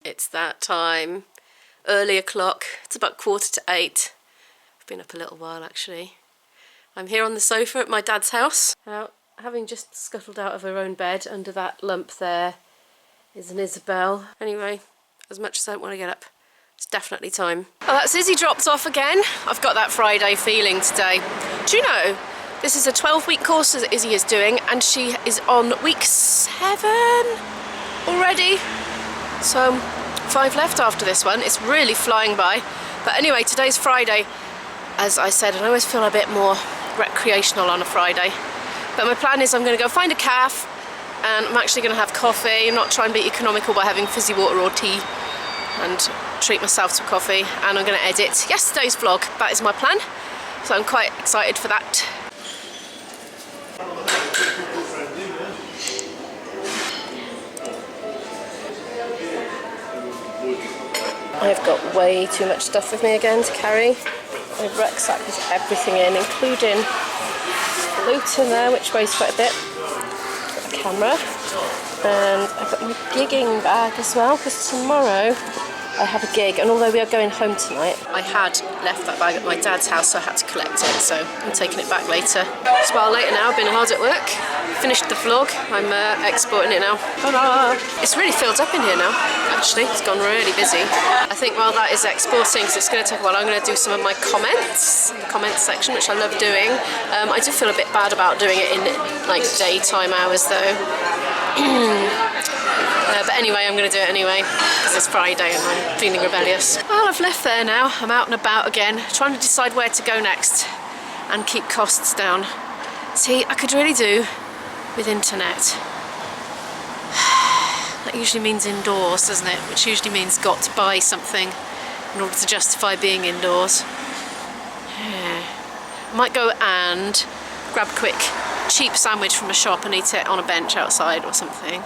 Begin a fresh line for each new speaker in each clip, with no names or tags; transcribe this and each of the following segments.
It's that time. Early o'clock. It's about 8:15. I've been up a little while actually. I'm here on the sofa at my dad's house. Now, having just scuttled out of her own bed, under that lump there is an Isabel. Anyway, as much as I don't want to get up, it's definitely time. Oh, that's Izzy dropped off again. I've got that Friday feeling today. Do you know, this is a 12-week course that Izzy is doing, and she is on week 7 already. So 5 left after this one. It's really flying by. But anyway, today's Friday, as I said, and I always feel a bit more recreational on a Friday. But my plan is I'm going to go find a cafe, and I'm actually going to have coffee. I'm not trying to be economical by having fizzy water or tea, and treat myself to coffee. And I'm going to edit yesterday's vlog. That is my plan. So I'm quite excited for that. I've got way too much stuff with me again to carry. My rucksack has everything in, including flute in there, which weighs quite a bit. Got a camera, and I've got my gigging bag as well, because tomorrow I have a gig, and although we are going home tonight, I had left that bag at my dad's house, so I had to collect it, so I'm taking it back later. It's a while later now, I've been hard at work. Finished the vlog, I'm exporting it now. Ta-da! It's really filled up in here now, actually. It's gone really busy. I think while that is exporting, because it's going to take a while, I'm going to do some of my comments, the comments section, which I love doing. I do feel a bit bad about doing it in like daytime hours though. But anyway, I'm going to do it anyway, because it's Friday and I'm feeling rebellious. Well, I've left there now. I'm out and about again, trying to decide where to go next and keep costs down. See, I could really do with internet. That usually means indoors, doesn't it? Which usually means got to buy something in order to justify being indoors. Yeah. I might go and grab a quick cheap sandwich from a shop and eat it on a bench outside or something.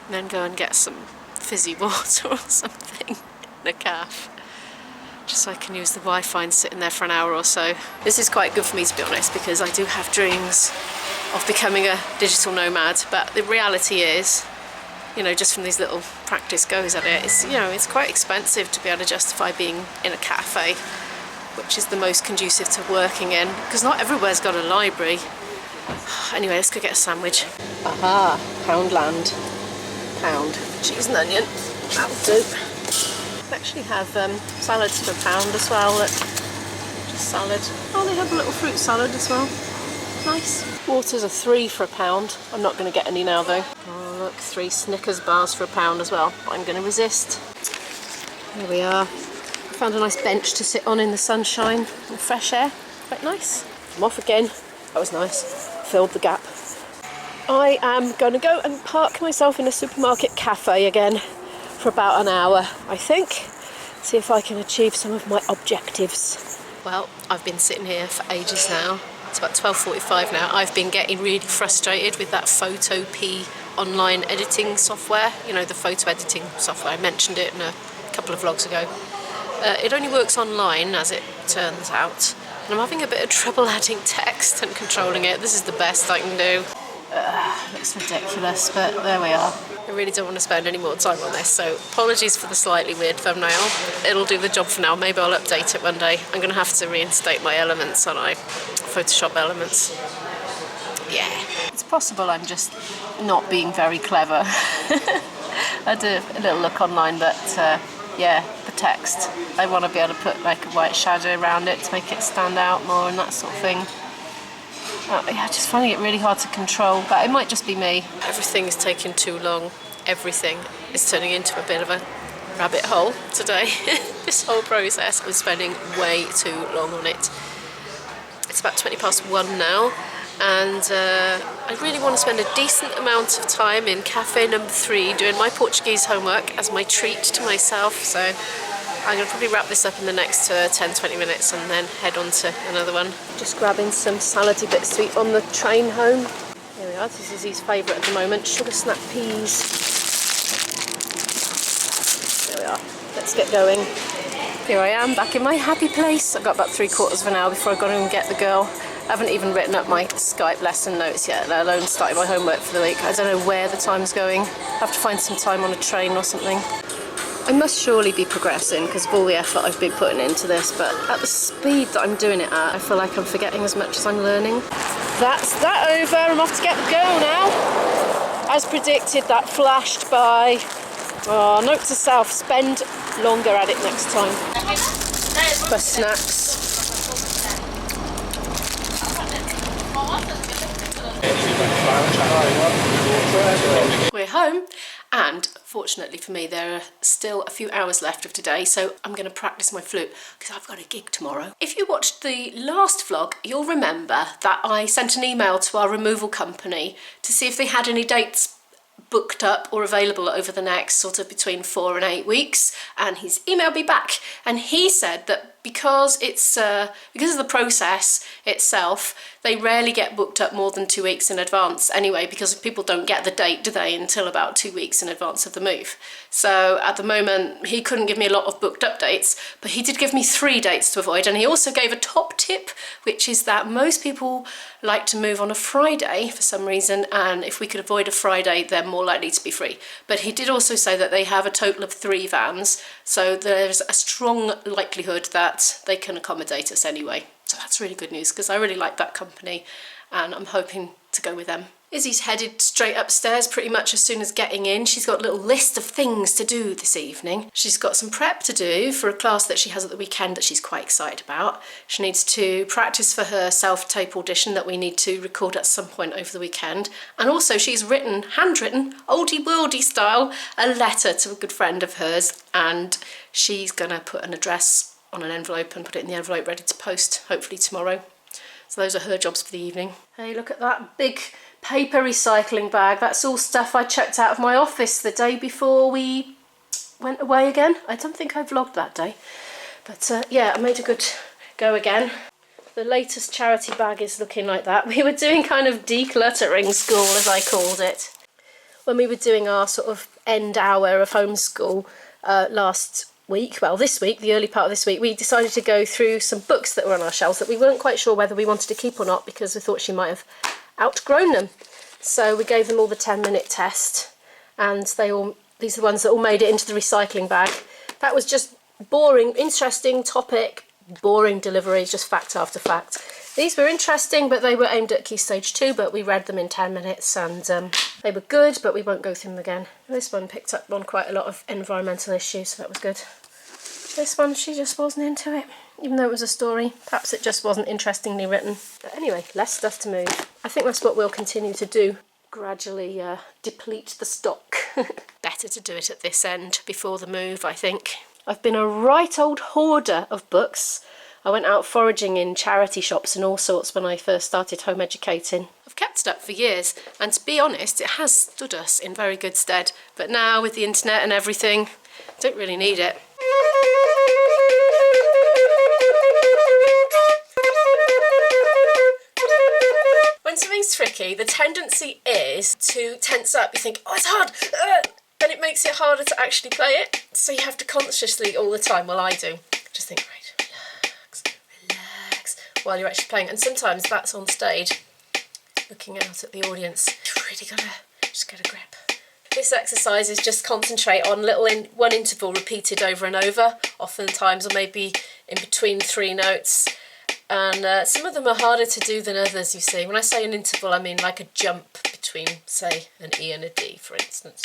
And then go and get some fizzy water or something in a cafe. Just so I can use the Wi-Fi and sit in there for an hour or so. This is quite good for me, to be honest, because I do have dreams of becoming a digital nomad, but the reality is, you know, just from these little practice goes at it, it's, you know, it's quite expensive to be able to justify being in a cafe, which is the most conducive to working in, because not everywhere's got a library. Anyway, let's go get a sandwich. Aha, Poundland. Pound, cheese and onion, that'll do. They actually have salads for £1 as well. Look, just salad. Oh, they have a little fruit salad as well. Nice. Waters are £3 for £1. I'm not going to get any now though. Oh look, 3 Snickers bars for £1 as well. But I'm going to resist. Here we are. I found a nice bench to sit on in the sunshine and fresh air. Quite nice. I'm off again. That was nice. Filled the gap. I am going to go and park myself in a supermarket cafe again for about an hour, I think. See if I can achieve some of my objectives. Well, I've been sitting here for ages now. It's about 12:45 now. I've been getting really frustrated with that Photopea online editing software. You know, the photo editing software. I mentioned it in a couple of vlogs ago. It only works online, as it turns out. And I'm having a bit of trouble adding text and controlling it. This is the best I can do. Looks ridiculous, but there we are. I really don't want to spend any more time on this, so apologies for the slightly weird thumbnail. It'll do the job for now. Maybe I'll update it one day. I'm going to have to reinstate my elements, aren't I? Photoshop elements. Yeah. It's possible I'm just not being very clever. I did a little look online, but yeah, the text. I want to be able to put like a white shadow around it to make it stand out more and that sort of thing. Yeah, just finding it really hard to control, but it might just be me. Everything is taking too long. Everything is turning into a bit of a rabbit hole today. This whole process, I'm spending way too long on it. It's about 1:20 now, and I really want to spend a decent amount of time in cafe number 3 doing my Portuguese homework as my treat to myself, so I'm going to probably wrap this up in the next 10-20 minutes and then head on to another one. Just grabbing some salady bits to eat on the train home. Here we are, this is his favourite at the moment, sugar snap peas. There we are, let's get going. Here I am, back in my happy place. I've got about 3/4 of an hour before I've got to go and get the girl. I haven't even written up my Skype lesson notes yet, let alone starting my homework for the week. I don't know where the time's going. I have to find some time on a train or something. I must surely be progressing because of all the effort I've been putting into this, but at the speed that I'm doing it at, I feel like I'm forgetting as much as I'm learning. That's that over. I'm off to get the girl now. As predicted, that flashed by. Oh, note to self, spend longer at it next time. For snacks. We're home, and fortunately for me there are still a few hours left of today, so I'm going to practice my flute because I've got a gig tomorrow. If you watched the last vlog, you'll remember that I sent an email to our removal company to see if they had any dates booked up or available over the next sort of between 4 and 8 weeks, and he's emailed me back and he said that because it's because of the process itself, they rarely get booked up more than 2 weeks in advance anyway, because people don't get the date, do they, until about 2 weeks in advance of the move. So at the moment he couldn't give me a lot of booked up dates, but he did give me 3 dates to avoid, and he also gave a top tip, which is that most people like to move on a Friday for some reason, and if we could avoid a Friday they're more likely to be free. But he did also say that they have a total of 3 vans, so there's a strong likelihood that they can accommodate us anyway. So that's really good news because I really like that company and I'm hoping to go with them. Izzy's headed straight upstairs pretty much as soon as getting in. She's got a little list of things to do this evening. She's got some prep to do for a class that she has at the weekend that she's quite excited about. She needs to practice for her self-tape audition that we need to record at some point over the weekend. And also she's written, handwritten, oldie-worldy style, a letter to a good friend of hers, and she's gonna put an address on an envelope and put it in the envelope ready to post hopefully tomorrow. So those are her jobs for the evening. Hey, look at that big paper recycling bag. That's all stuff I chucked out of my office the day before we went away again. I don't think I vlogged that day, but yeah, I made a good go again. The latest charity bag is looking like that. We were doing kind of decluttering school, as I called it, when we were doing our sort of end hour of homeschool last week. Well, this week, the early part of this week, we decided to go through some books that were on our shelves that we weren't quite sure whether we wanted to keep or not, because we thought she might have outgrown them. So we gave them all the 10-minute test, and these are the ones that all made it into the recycling bag. That was just boring, interesting topic, boring delivery, just fact after fact. These were interesting, but they were aimed at Key Stage 2, but we read them in 10 minutes and they were good, but we won't go through them again. This one picked up on quite a lot of environmental issues, so that was good. This one, she just wasn't into it, even though it was a story. Perhaps it just wasn't interestingly written. But anyway, less stuff to move. I think that's what we'll continue to do, gradually deplete the stock. Better to do it at this end before the move, I think. I've been a right old hoarder of books. I went out foraging in charity shops and all sorts when I first started home educating. I've kept it up for years, and to be honest, it has stood us in very good stead. But now, with the internet and everything, don't really need it. When something's tricky, the tendency is to tense up. You think, oh, it's hard, and it makes it harder to actually play it. So you have to consciously all the time, well, I do, just think, right, relax, while you're actually playing. And sometimes that's on stage, looking out at the audience. You've really got to just get a grip. This exercise is just concentrate on one interval repeated over and over, oftentimes, or maybe in between 3 notes. And some of them are harder to do than others, you see. When I say an interval, I mean like a jump between, say, an E and a D, for instance.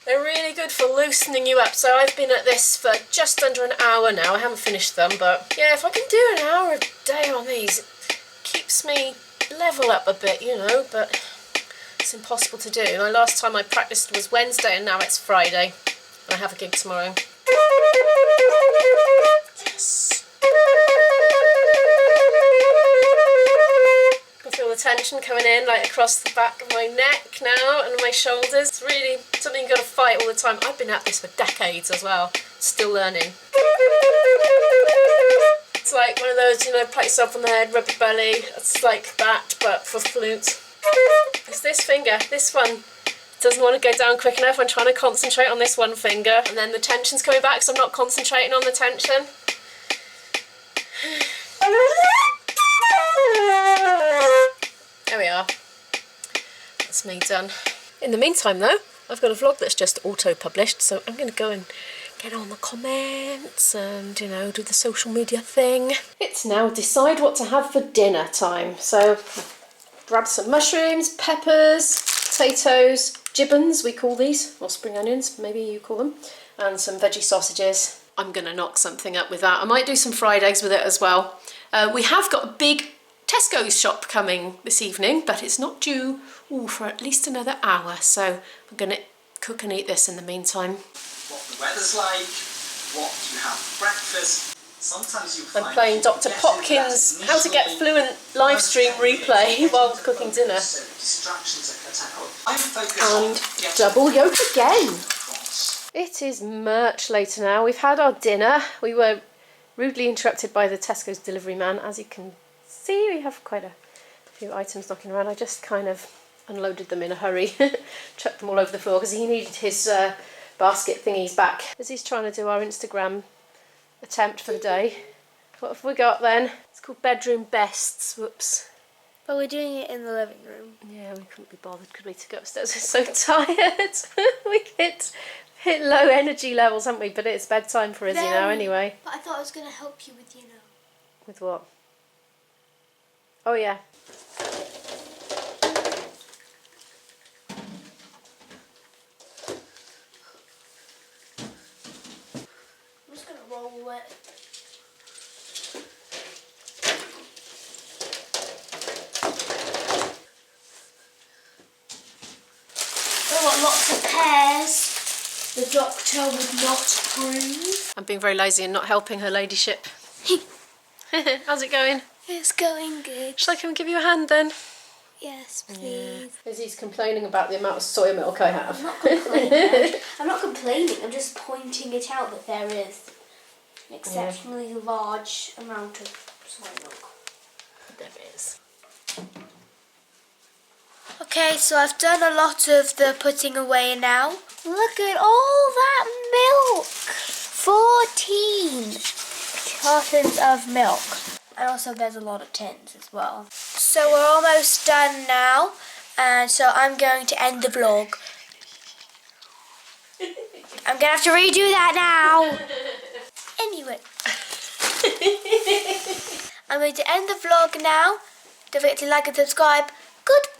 They're really good for loosening you up. So I've been at this for just under an hour now. I haven't finished them, but yeah, if I can do an hour a day on these, it keeps me level up a bit, you know, but it's impossible to do. The last time I practiced was Wednesday, and now it's Friday. I have a gig tomorrow. Yes. I can feel the tension coming in, like across the back of my neck now and my shoulders. It's really something you've got to fight all the time. I've been at this for decades as well, still learning. It's like one of those, you know, pat yourself on the head, rub your belly. It's like that, but for flute. It's this finger, this one. Doesn't want to go down quick enough. I'm trying to concentrate on this one finger, and then the tension's coming back, so I'm not concentrating on the tension. There we are. That's me done. In the meantime though, I've got a vlog that's just auto-published, so I'm going to go and get on the comments and, you know, do the social media thing. It's now decide what to have for dinner time. So grab some mushrooms, peppers, potatoes, gibbons we call these, or spring onions, maybe you call them, and some veggie sausages. I'm going to knock something up with that. I might do some fried eggs with it as well. We have got a big Tesco's shop coming this evening, but it's not due for at least another hour, so I'm going to cook and eat this in the meantime.
What the weather's like, what you have for breakfast. Sometimes you find
I'm playing Dr. Popkins' How to Get Fluent live stream replay while cooking dinner.
So distractions are cut out. I'm focused on
And double yolk again. It is much later now. We've had our dinner. We were rudely interrupted by the Tesco's delivery man. As you can see, we have quite a few items knocking around. I just kind of unloaded them in a hurry, chucked them all over the floor because he needed his basket thingies back. As he's trying to do our Instagram attempt for the day. What have we got then? It's called Bedroom Bests. Whoops.
But we're doing it in the living room.
Yeah, we couldn't be bothered, could we, to go upstairs? We're so tired. We hit low energy levels, haven't we? But it's bedtime for Izzy now anyway.
But I thought I was going to help you with, you know.
With what? Oh yeah.
I'm just going to roll it. I want lots of pears. The doctor would not approve.
I'm being very lazy and not helping her ladyship. How's it going?
It's going good.
Shall I come give you a hand then?
Yes, please.
Yeah. Izzy's complaining about the amount of soy milk I have.
I'm not complaining. I'm not complaining. I'm just pointing it out that there is an exceptionally large amount of soy milk.
There is.
Okay, so I've done a lot of the putting away now. Look at all that milk! 14 cartons of milk. And also there's a lot of tins as well. So we're almost done now. And so I'm going to end the vlog. I'm going to have to redo that now. Anyway. I'm going to end the vlog now. Don't forget to like and subscribe. Goodbye.